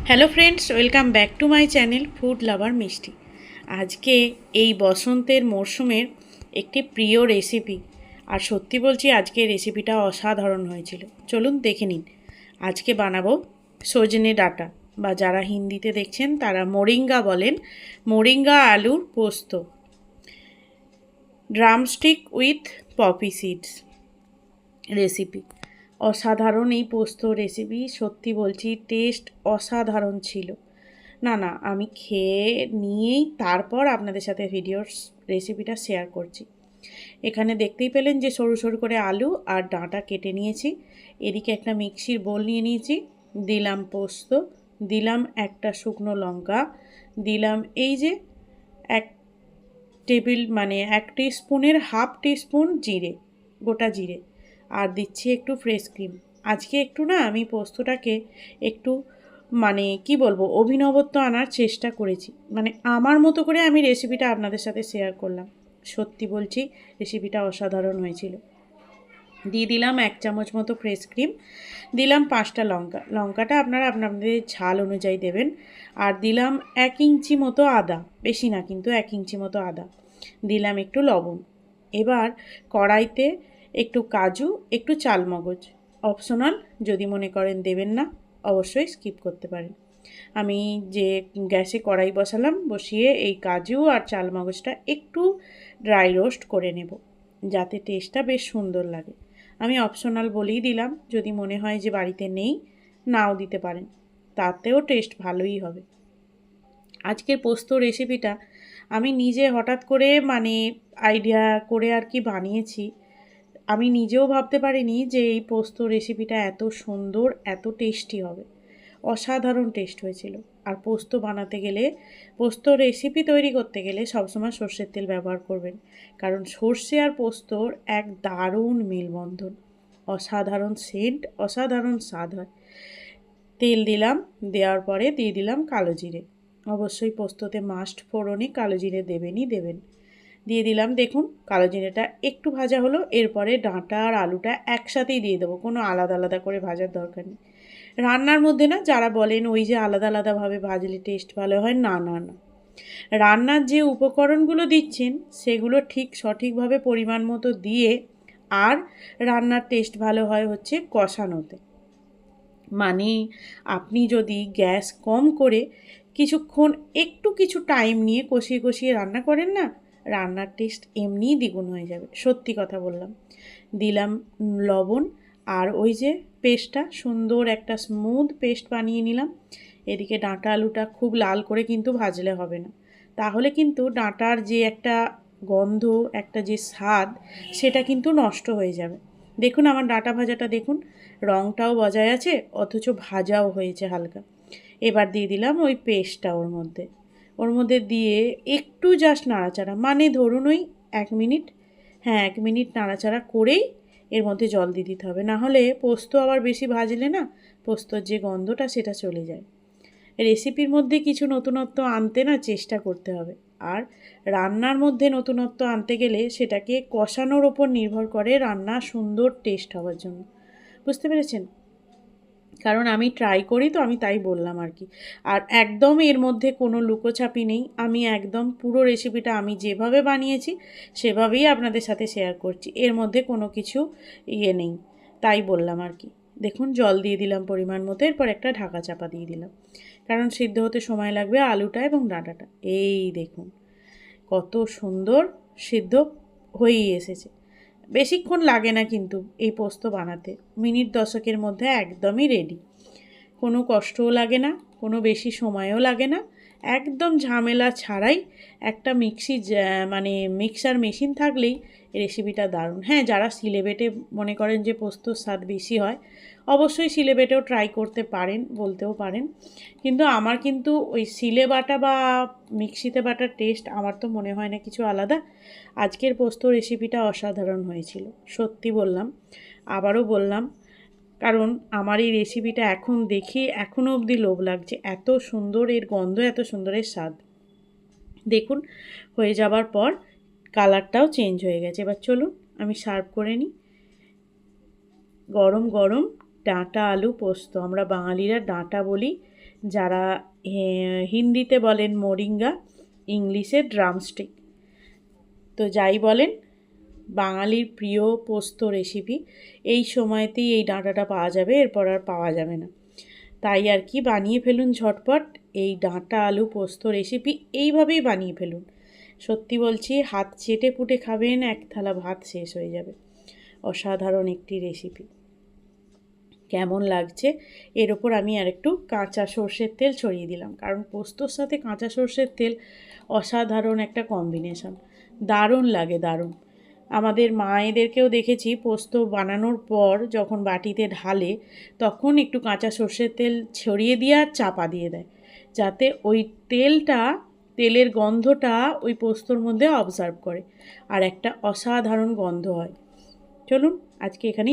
Hello friends, welcome back to my channel food lover মিষ্টি। আজকে এই বসন্তের মরশুমের একটি প্রিয় রেসিপি, আর সত্যি বলছি আজকের রেসিপিটা অসাধারণ হয়েছিল। চলুন দেখে নিন। আজকে বানাবো সজনে ডাঁটা, বা যারা হিন্দিতে দেখছেন তারা মোরিঙ্গা বলেন, মোরিঙ্গা আলুর পোস্ত, drumstick with poppy seeds recipe. অসাধারণ এই পোস্ত রেসিপি, সত্যি বলছি টেস্ট অসাধারণ ছিল। না, আমি খেয়ে নিয়েই তারপর আপনাদের সাথে ভিডিওর রেসিপিটা শেয়ার করছি। এখানে দেখতেই পেলেন যে সরু সরু করে আলু আর ডাঁটা কেটে নিয়েছি। এদিকে একটা মিক্সির বোল নিয়ে নিয়েছি, দিলাম পোস্ত, দিলাম একটা শুকনো লঙ্কা, দিলাম এই যে এক টেবিল মানে 1 টিস্পুনের হাফ টিস্পুন জিরে, গোটা জিরে, আর দিচ্ছি একটু ফ্রেশ ক্রিম। আজকে একটু আমি পোস্তটাকে একটু কি বলবো, অভিনবত্ব আনার চেষ্টা করেছি। আমার মতো করে আমি রেসিপিটা আপনাদের সাথে শেয়ার করলাম। সত্যি বলছি রেসিপিটা অসাধারণ হয়েছিল। দিয়ে দিলাম 1 চামচ মতো ফ্রেশ ক্রিম, দিলাম 5টা লঙ্কা, লঙ্কাটা আপনারা আপনাদের ঝাল অনুযায়ী দেবেন। আর দিলাম 1 ইঞ্চি মতো আদা, বেশি না কিন্তু 1 ইঞ্চি মতো আদা। দিলাম একটু লবণ। এবার কড়াইতে একটু কাজু, একটু চালমগজ, অপশনাল, যদি মনে করেন দেবেন না অবশ্যই স্কিপ করতে পারেন। আমি যে গ্যাসে কড়াই বসালাম, বসিয়ে এই কাজু আর চালমগজটা একটু ড্রাই রোস্ট করে নেব, যাতে টেস্টটা বেশ সুন্দর লাগে। আমি অপশনাল বলেই দিলাম, যদি মনে হয় যে বাড়িতে নেই নাও দিতে পারেন, তাতেও টেস্ট ভালোই হবে। আজকের পোস্ত রেসিপিটা আমি নিজে হঠাৎ করে আইডিয়া করে আর কি বানিয়েছি। আমি নিজেও ভাবতে পারিনি যে এই পোস্ত রেসিপিটা এত সুন্দর, এত টেস্টি হবে। অসাধারণ টেস্ট হয়েছিল। আর পোস্ত বানাতে গেলে, পোস্ত রেসিপি তৈরি করতে গেলে সবসময় সর্ষের তেল ব্যবহার করবেন, কারণ সর্ষে আর পোস্তর এক দারুণ মেলবন্ধন। অসাধারণ সেন্ট, অসাধারণ স্বাদ হয়। তেল দিলাম, দেওয়ার পরে দিয়ে দিলাম কালো জিরে। অবশ্যই পোস্ততে মাস্ট ফোড়নে কালো জিরে দেবেনই দেবেন। দিয়ে দিলাম, দেখুন কালো জিরেটা একটু ভাজা হলো। এরপরে ডাঁটা আর আলুটা একসাথেই দিয়ে দেবো, কোনো আলাদা আলাদা করে ভাজার দরকার নেই। রান্নার মধ্যে যারা বলেন ওই যে আলাদা আলাদাভাবে ভাজলে টেস্ট ভালো হয়, না, রান্নার যে উপকরণগুলো দিচ্ছেন সেগুলো ঠিক সঠিকভাবে পরিমাণ মতো দিয়ে, আর রান্নার টেস্ট ভালো হয় হচ্ছে কষানোতে। আপনি যদি গ্যাস কম করে কিছুক্ষণ কিছু টাইম নিয়ে কষিয়ে কষিয়ে রান্না করেন না, রান্নার টেস্ট এমনিই দ্বিগুণ হয়ে যাবে। সত্যি কথা বললাম। দিলাম লবণ, আর ওই যে পেস্টটা, সুন্দর একটা স্মুথ পেস্ট বানিয়ে নিলাম। এদিকে ডাঁটা আলুটা খুব লাল করে কিন্তু ভাজলে হবে না, তাহলে কিন্তু ডাঁটার যে একটা গন্ধ, একটা যে স্বাদ, সেটা কিন্তু নষ্ট হয়ে যাবে। দেখুন আমার ডাঁটা ভাজাটা দেখুন, রঙটাও বজায় আছে, অথচ ভাজাও হয়েছে হালকা। এবার দিয়ে দিলাম ওই পেস্টটা ওর মধ্যে দিয়ে একটু জাস্ট নাড়াচাড়া, ধরুন ওই 1 মিনিট, হ্যাঁ 1 মিনিট নাড়াচাড়া করেই এর মধ্যে জল দিয়ে দিতে হবে। নাহলে পোস্ত আবার বেশি ভাজলে পোস্তর যে গন্ধটা সেটা চলে যায়। রেসিপির মধ্যে কিছু নতুনত্ব আনতে চেষ্টা করতে হবে। আর রান্নার মধ্যে নতুনত্ব আনতে গেলে সেটাকে কষানোর ওপর নির্ভর করে রান্না সুন্দর টেস্ট হওয়ার জন্য। বুঝতে পেরেছেন? কারণ আমি ট্রাই করি তো, আমি তাই বললাম আর কি। আর একদম এর মধ্যে কোনো লুকোছাপি নেই, আমি একদম পুরো রেসিপিটা আমি যেভাবে বানিয়েছি সেভাবেই আপনাদের সাথে শেয়ার করছি। এর মধ্যে কোনো কিছু নেই, তাই বললাম আর কি। দেখুন জল দিয়ে দিলাম পরিমাণ মতো, এরপর একটা ঢাকা চাপা দিয়ে দিলাম, কারণ সিদ্ধ হতে সময় লাগবে আলুটা এবং ডাঁটাটা। এই দেখুন কত সুন্দর সিদ্ধ হয়েই এসেছে। বেশিক্ষণ লাগে না কিন্তু এই পোস্ত বানাতে, মিনিট 10-এর মধ্যে একদমই রেডি। কোনো কষ্টও লাগে না, কোনো বেশি সময়ও লাগে না, একদম ঝামেলা ছাড়াই। একটা মিক্সার মেশিন থাকলেই রেসিপিটা দারুণ। হ্যাঁ, যারা শিলে বেটে মনে করেন যে পোস্তর স্বাদ বেশি হয়, অবশ্যই শিলে বেটেও ট্রাই করতে পারেন, বলতেও পারেন। কিন্তু আমার কিন্তু ওই শিলে বাটা বা মিক্সিতে বাটার টেস্ট আমার তো মনে হয় না কিছু আলাদা। আজকের পোস্ত রেসিপিটা অসাধারণ হয়েছিল, সত্যি বললাম, আবারও বললাম, কারণ আমার এই রেসিপিটা এখন দেখে এখনও অবধি লোভ লাগছে। এত সুন্দর এর গন্ধ, এত সুন্দর এর স্বাদ। দেখুন হয়ে যাবার পর কালারটাও চেঞ্জ হয়ে গেছে। এবার চলুন আমি সার্ভ করে নিই। গরম গরম ডাঁটা আলু পোস্ত, আমরা বাঙালিরা ডাঁটা বলি, যারা হিন্দিতে বলেন মোরিঙ্গা, ইংলিশে ড্রামস্টিক। তো যাই বলেন, বাঙালির প্রিয় পোস্ত রেসিপি। এই সময়তেই এই ডাঁটাটা পাওয়া যাবে, এরপর আর পাওয়া যাবে না। তাই আর কি, বানিয়ে ফেলুন ঝটপট এই ডাঁটা আলু পোস্ত রেসিপি, এইভাবেই বানিয়ে ফেলুন। সত্যি বলছি, হাত চেটে পুটে খাবেন, এক থালা ভাত শেষ হয়ে যাবে। অসাধারণ একটি রেসিপি। কেমন লাগছে? এর ওপর আমি আর একটু কাঁচা সর্ষের তেল ছড়িয়ে দিলাম, কারণ পোস্তর সাথে কাঁচা সর্ষের তেল অসাধারণ একটা কম্বিনেশন। দারুণ লাগে, দারুণ। আমাদের মায়েদেরকেও দেখেছি পোস্ত বানানোর পর যখন বাটিতে ঢালে, তখন একটু কাঁচা সর্ষের তেল ছড়িয়ে দিয়ে আর চাপা দিয়ে দেয়, যাতে ওই তেলের গন্ধটা ওই পোস্তর মধ্যে অবজার্ভ করে, আর একটা অসাধারণ গন্ধ হয়। চলুন আজকে এখানেই